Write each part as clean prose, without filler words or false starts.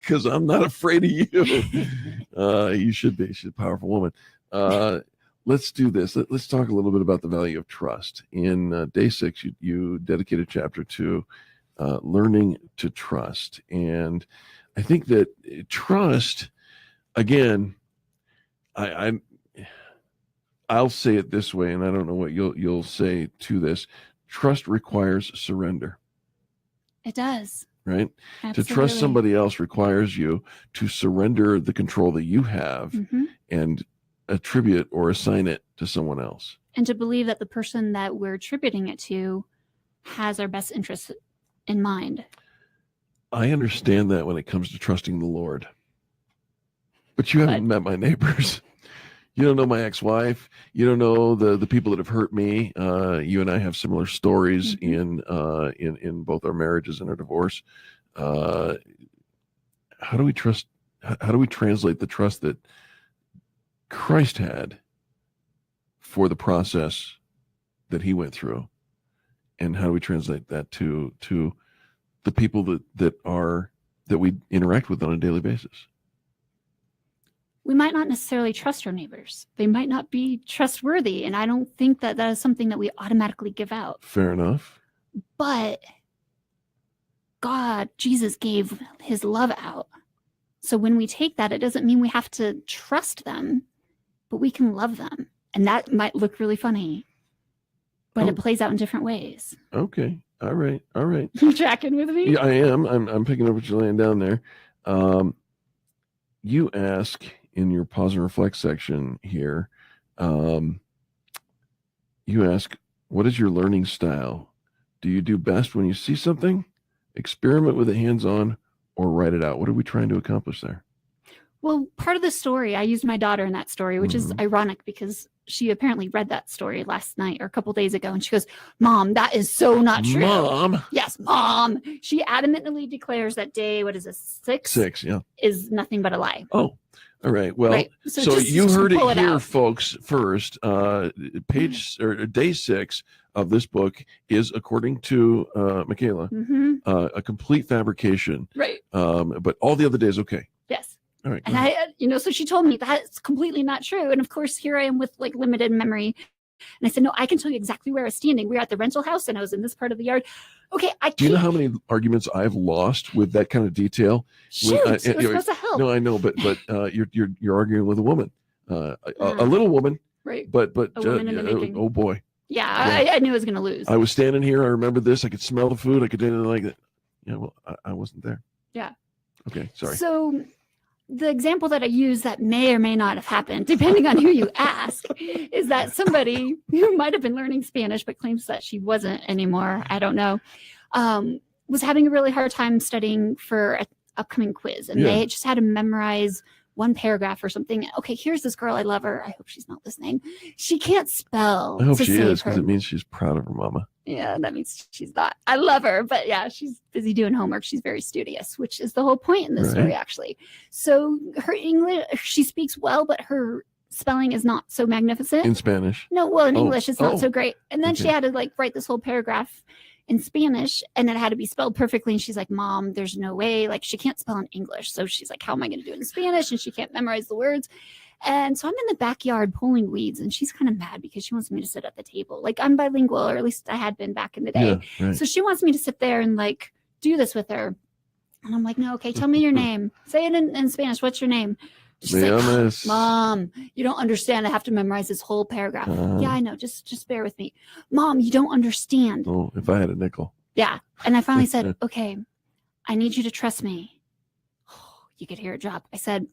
because I'm not afraid of you. You should be. She's a powerful woman. Let's do this. Let's talk a little bit about the value of trust. In day 6, you dedicate a chapter to learning to trust. And I think that trust, again, I'll say it this way, and I don't know what you'll say to this. Trust requires surrender. It does. Right? Absolutely. To trust somebody else requires you to surrender the control that you have and attribute or assign it to someone else. And to believe that the person that we're attributing it to has our best interests in mind. I understand that when it comes to trusting the Lord. But you haven't met my neighbors. You don't know my ex-wife. You don't know the people that have hurt me. You and I have similar stories in both our marriages and our divorce. How do we trust? How do we translate the trust that Christ had for the process that he went through, and how do we translate that to the people that we interact with on a daily basis? We might not necessarily trust our neighbors. They might not be trustworthy. And I don't think that is something that we automatically give out. Fair enough. But Jesus gave his love out. So when we take that, it doesn't mean we have to trust them, but we can love them. And that might look really funny, but it plays out in different ways. Okay. All right. You tracking with me? Yeah, I am. I'm picking up what you're laying down there. You ask in your pause and reflect section here, you ask, what is your learning style? Do you do best when you see something, experiment with it hands-on, or write it out? What are we trying to accomplish there? Well, part of the story, I used my daughter in that story, which is ironic because she apparently read that story last night or a couple days ago. And she goes, Mom, that is so not true. Mom? Yes, Mom. She adamantly declares that day, what is it, 6? 6, yeah. Is nothing but a lie. Oh, all right. Well, right. So you heard it here, folks, first. Day 6 of this book is, according to Michaela, a complete fabrication. Right. But all the other days, okay. Yes. All right. And so she told me that's completely not true. And of course, here I am with like limited memory. And I said, no, I can tell you exactly where I was standing. We were at the rental house and I was in this part of the yard. Okay. Do you know how many arguments I've lost with that kind of detail? Shoot, it was supposed to help. No, I know, but you're arguing with a woman, a little woman, right? But a woman in the making. Oh boy. Yeah. I knew I was going to lose. I was standing here. I remember this. I could smell the food. I could do anything like that. Yeah. Well, I wasn't there. Yeah. Okay. Sorry. So the example that I use that may or may not have happened, depending on who you ask, is that somebody who might have been learning Spanish but claims that she wasn't anymore, I don't know, was having a really hard time studying for an upcoming quiz. And they just had to memorize one paragraph or something. Okay, here's this girl. I love her. I hope she's not listening. She can't spell. I hope she is, because it means she's proud of her mama. Yeah, that means she's not. I love her, but yeah, she's busy doing homework. She's very studious, which is the whole point in this story, actually. So her English, she speaks well, but her spelling is not so magnificent. In Spanish? No, well, in English, it's not so great. And then she had to write this whole paragraph in Spanish, and it had to be spelled perfectly. And she's like, Mom, there's no way. She can't spell in English. So she's like, how am I going to do it in Spanish? And she can't memorize the words. And so I'm in the backyard pulling weeds, and she's kind of mad because she wants me to sit at the table. I'm bilingual, or at least I had been back in the day. Yeah, right. So she wants me to sit there and do this with her. And I'm like, no, okay, tell me your name. Say it in Spanish. What's your name? She's like, Mom, you don't understand. I have to memorize this whole paragraph. Yeah, I know. Just bear with me. Mom, you don't understand. Oh, if I had a nickel. Yeah. And I finally said, okay, I need you to trust me. You could hear it drop. I said,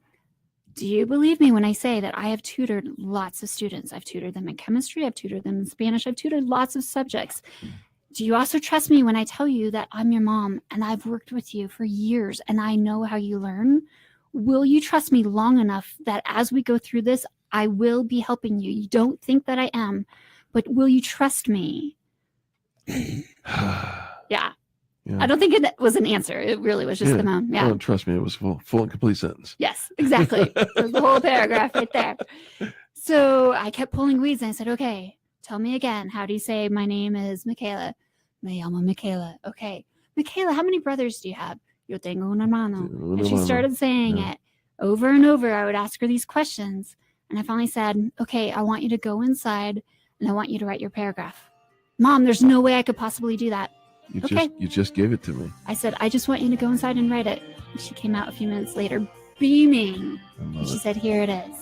do you believe me when I say that I have tutored lots of students? I've tutored them in chemistry. I've tutored them in Spanish. I've tutored lots of subjects. Do you also trust me when I tell you that I'm your mom and I've worked with you for years and I know how you learn? Will you trust me long enough that as we go through this, I will be helping you? You don't think that I am, but will you trust me? Yeah. I don't think it was an answer. It really was just the moan. Yeah. Oh, trust me, it was full and complete sentence. Yes, exactly. The whole paragraph right there. So I kept pulling weeds and I said, okay, tell me again. How do you say my name is Michaela? Me llamo Michaela. Okay. Michaela, how many brothers do you have? Yo tengo una mano. Una And she mano. started saying Yeah. it over and over. I would ask her these questions. And I finally said, okay, I want you to go inside and I want you to write your paragraph. Mom, there's no way I could possibly do that. Okay. You just gave it to me. I said, I just want you to go inside and write it. And she came out a few minutes later, beaming. I And love she it. said, here it is.